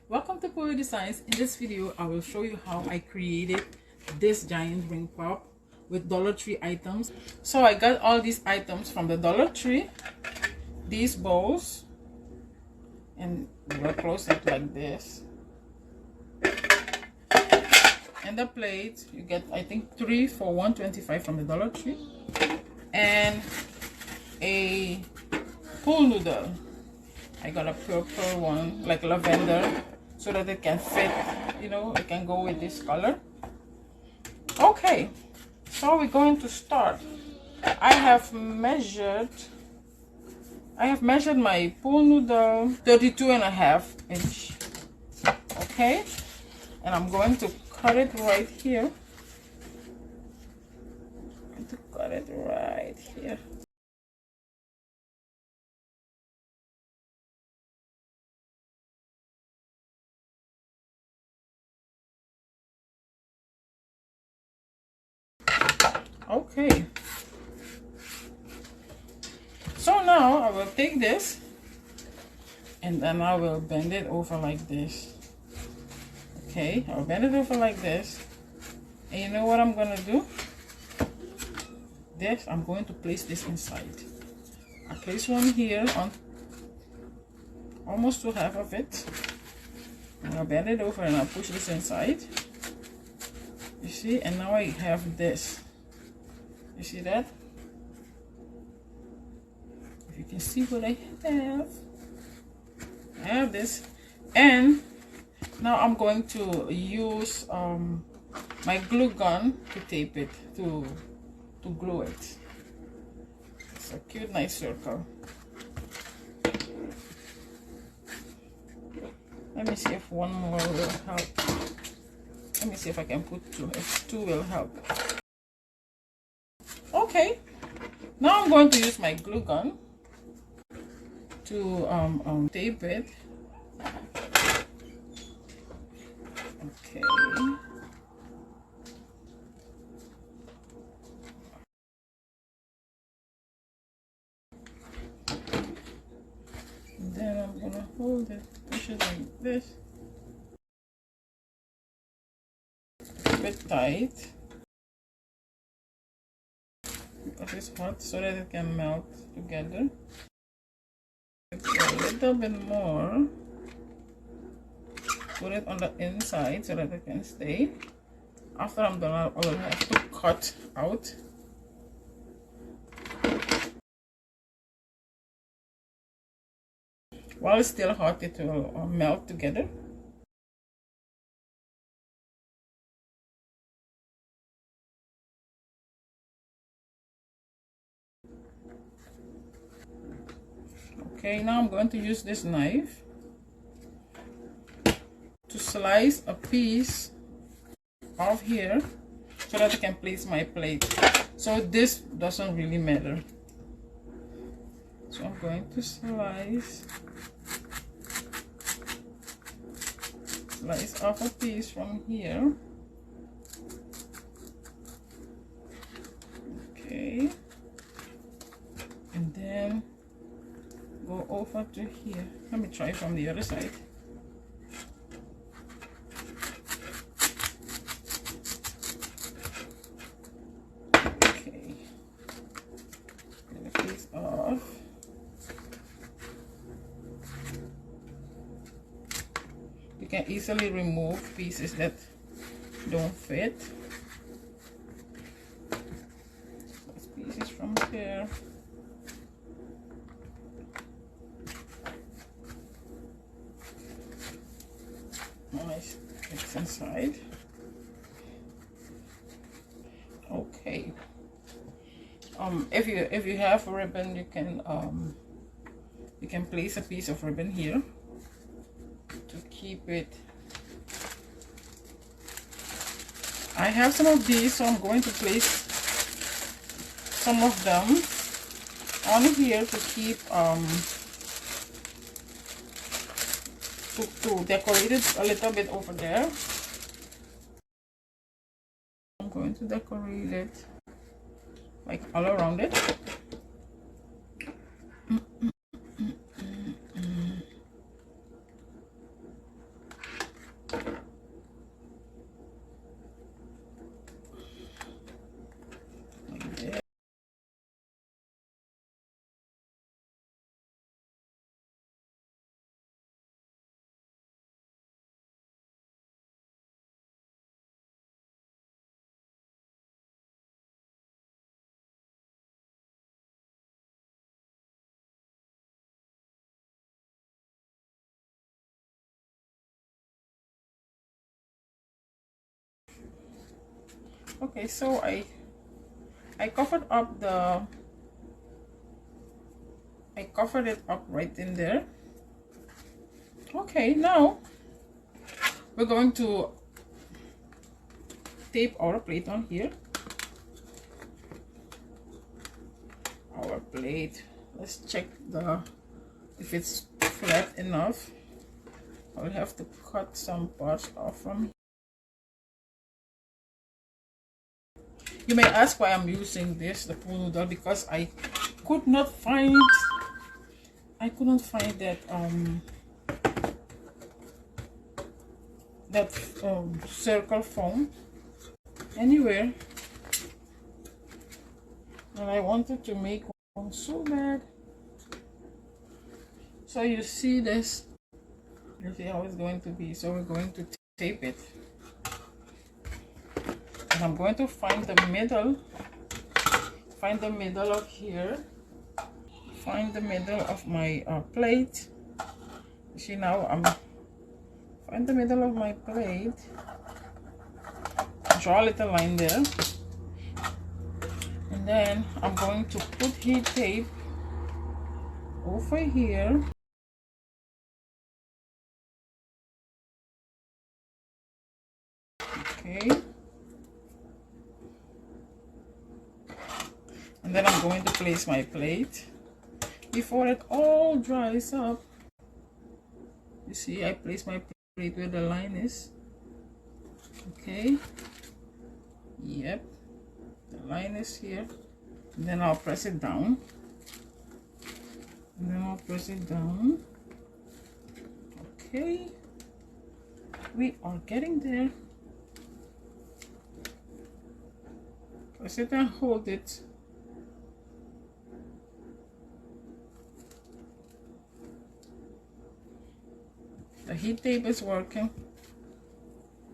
Welcome to Poe Designs. In this video I will show you how I created this giant ring pop with Dollar Tree items. So I got all these items from the Dollar Tree, these bowls, and we'll close it like this. And the plate, you get I think 3 for $1.25 from the Dollar Tree, and a pool noodle. I got a purple one, like lavender, so that it can fit, you know, it can go with this color. Okay, so we're going to start. I have measured my pool noodle 32.5 inch. Okay, and I'm going to cut it right here. I'm going to cut it right here. Okay, so now I will take this and then I will bend it over like this. Okay, I'll bend it over like this, and you know what I'm gonna do? This, I'm going to place this inside. I place one here on almost to half of it, and I'll bend it over and I'll push this inside. You see, and now I have this. You see that? If you can see what I have this, and now I'm going to use my glue gun to tape it, to glue it. It's a cute, nice circle. Let me see if one more will help. Let me see if I can put two. If two will help. Okay, now I'm going to use my glue gun to tape it. Okay. And then I'm gonna hold it, push it like this. A bit tight because it's hot, so that it can melt together. A little bit more. Put it on the inside so that it can stay. After I'm done, I will have to cut out. While it's still hot, it will melt together. Okay, now I'm going to use this knife to slice a piece off here so that I can place my plate. So this doesn't really matter. So I'm going to slice off a piece from here. Okay, and then go over to here. Let me try from the other side. Okay, get the piece off. You can easily remove pieces that don't fit. Those pieces from here. Nice, it's inside. Okay. If you have a ribbon, you can place a piece of ribbon here to keep it. I have some of these, so I'm going to place some of them on here to keep to decorate it a little bit over there. I'm going to decorate it like all around it. Okay, so I covered up I covered it up right in there. Okay, now we're going to tape our plate on here. Our plate, let's check if it's flat enough. I'll have to cut some parts off from. You may ask why I'm using this, the pool noodle, because I could not find that circle foam anywhere, and I wanted to make one so bad. So you see this, you see how it's going to be. So we're going to tape it, and I'm going to find the middle of here, find the middle of my plate. You see, now I'm find the middle of my plate, draw a little line there, and then I'm going to put heat tape over here. Okay, and then I'm going to place my plate. Before it all dries up, you see, I place my plate where the line is. Okay, yep, the line is here, and then I'll press it down, and then I'll press it down. Okay, we are getting there. Press it and hold it. The heat tape is working.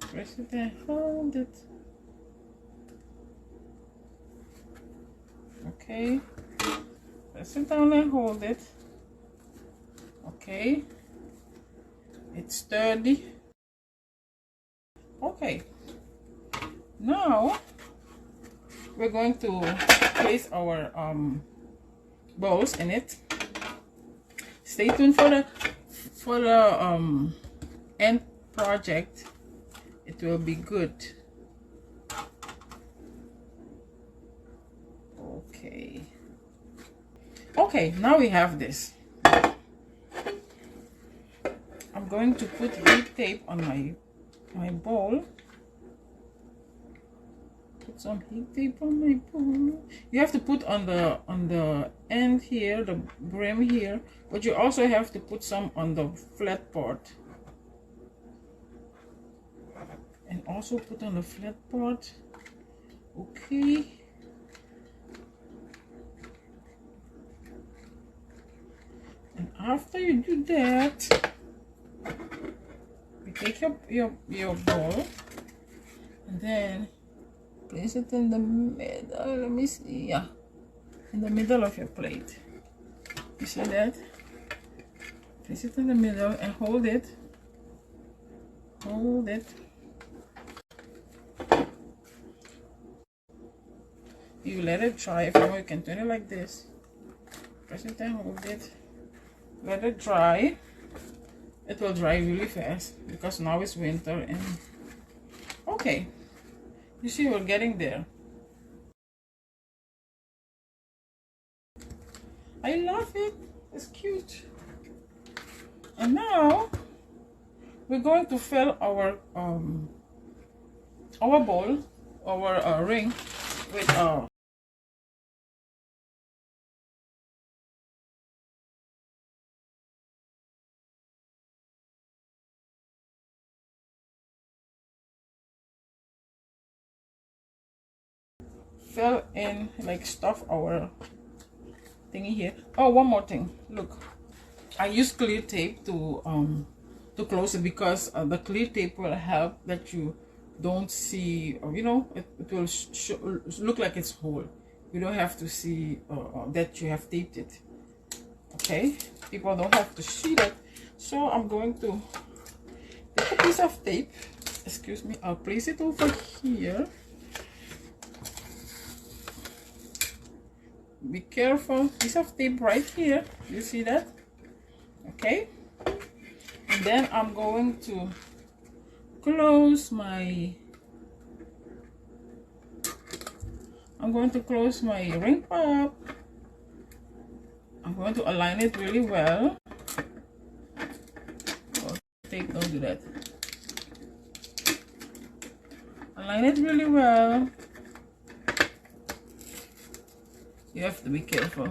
Press it and hold it. Okay, press it down and hold it. Okay, it's sturdy. Okay, now we're going to place our bowls in it. Stay tuned for the end project. It will be good. Okay, now we have this. I'm going to put heat tape on my bowl. Put some heat tape on my bowl. You have to put on the end here, the brim here, but you also have to put some on the flat part. And also put on the flat part. Okay. And after you do that, you take your bowl and then place it in the middle. Let me see. Yeah, in the middle of your plate. You see that? Place it in the middle and hold it. Hold it. You let it dry. If you want, you can turn it like this. Press it and hold it. Let it dry. It will dry really fast because now it's winter. And okay, you see, we're getting there. I love it. It's cute. And now we're going to fill our bowl, our ring with fill in, like, stuff our thingy here. Oh, one more thing. Look, I use clear tape to close it because the clear tape will help that you don't see, or, you know, it will look like it's whole. You don't have to see that you have taped it. Okay, people don't have to see that. So I'm going to take a piece of tape. Excuse me. I'll place it over here. be careful. Piece of tape right here. You see that? Okay. And then I'm going to close my ring pop. I'm going to align it really well. Oh, tape, don't do that. Align it really well. You have to be careful.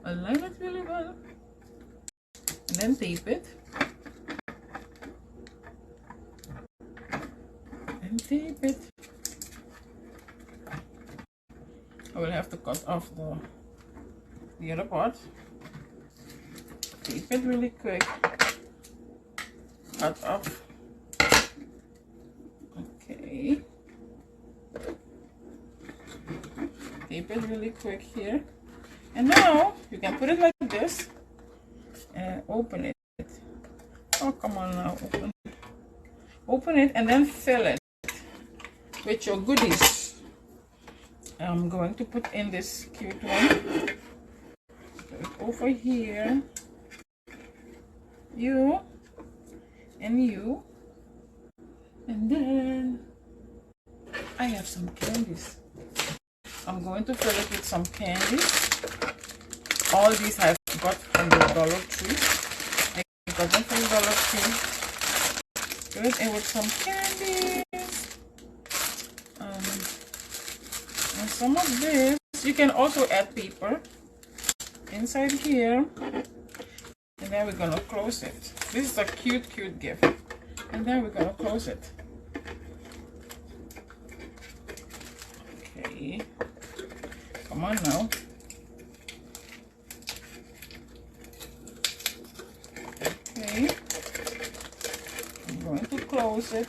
Align it really well. And then tape it. And tape it. I will have to cut off the other part. Tape it really quick. Cut off. Okay. Tape it really quick here. And now you can put it like this and open it. Oh, come on now, open it. Open it and then fill it with your goodies. I'm going to put in this cute one. Put it over here. You and you. And then I have some candies. I'm going to fill it with some candies. All these I've got from the Dollar Tree. I got them from the Dollar Tree. Fill it in with some candies. And some of this, you can also add paper inside here. And then we're gonna close it. This is a cute gift. And then we're gonna close it. Okay. Come on now. Okay. I'm going to close it.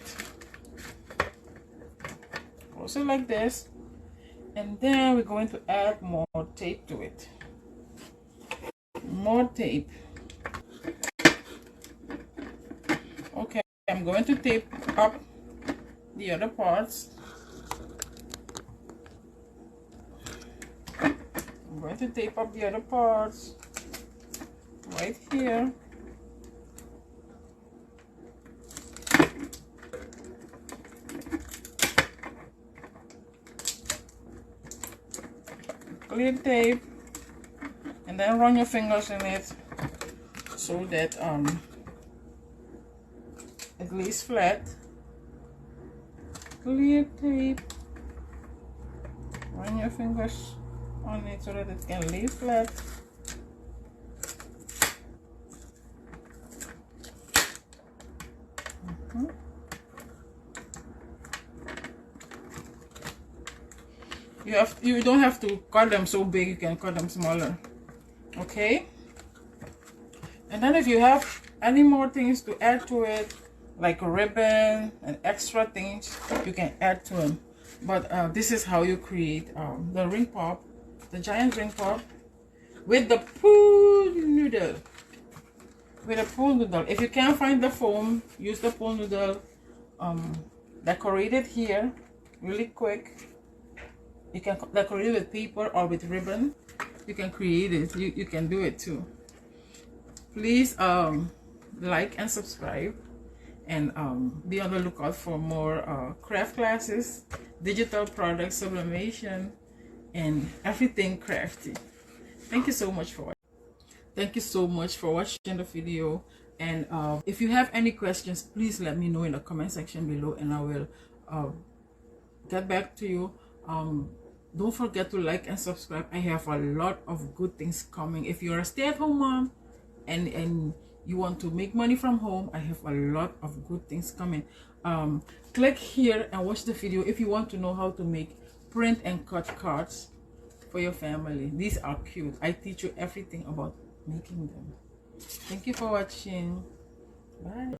Close it like this. And then we're going to add more tape to it. More tape. Okay, I'm going to tape up the other parts. I'm going to tape up the other parts right here. Clear tape, and then run your fingers in it so that it lays flat. Clear tape, run your fingers on it so that it can lay flat. You don't have to cut them so big, you can cut them smaller. Okay? And then if you have any more things to add to it, like a ribbon and extra things, you can add to them. But this is how you create the ring pop, the giant ring pop with the pool noodle. With a pool noodle. If you can't find the foam, use the pool noodle. Decorate it here really quick. You can decorate it with paper or with ribbon. You can create it. You can do it too. Please like and subscribe, and be on the lookout for more craft classes, digital products, sublimation, and everything crafty. Thank you so much for watching. Thank you so much for watching the video. And if you have any questions, please let me know in the comment section below, and I will get back to you. Don't forget to like and subscribe. I have a lot of good things coming. If you're a stay-at-home mom and you want to make money from home, I have a lot of good things coming. Click here and watch the video if you want to know how to make print and cut cards for your family. These are cute. I teach you everything about making them. Thank you for watching. Bye.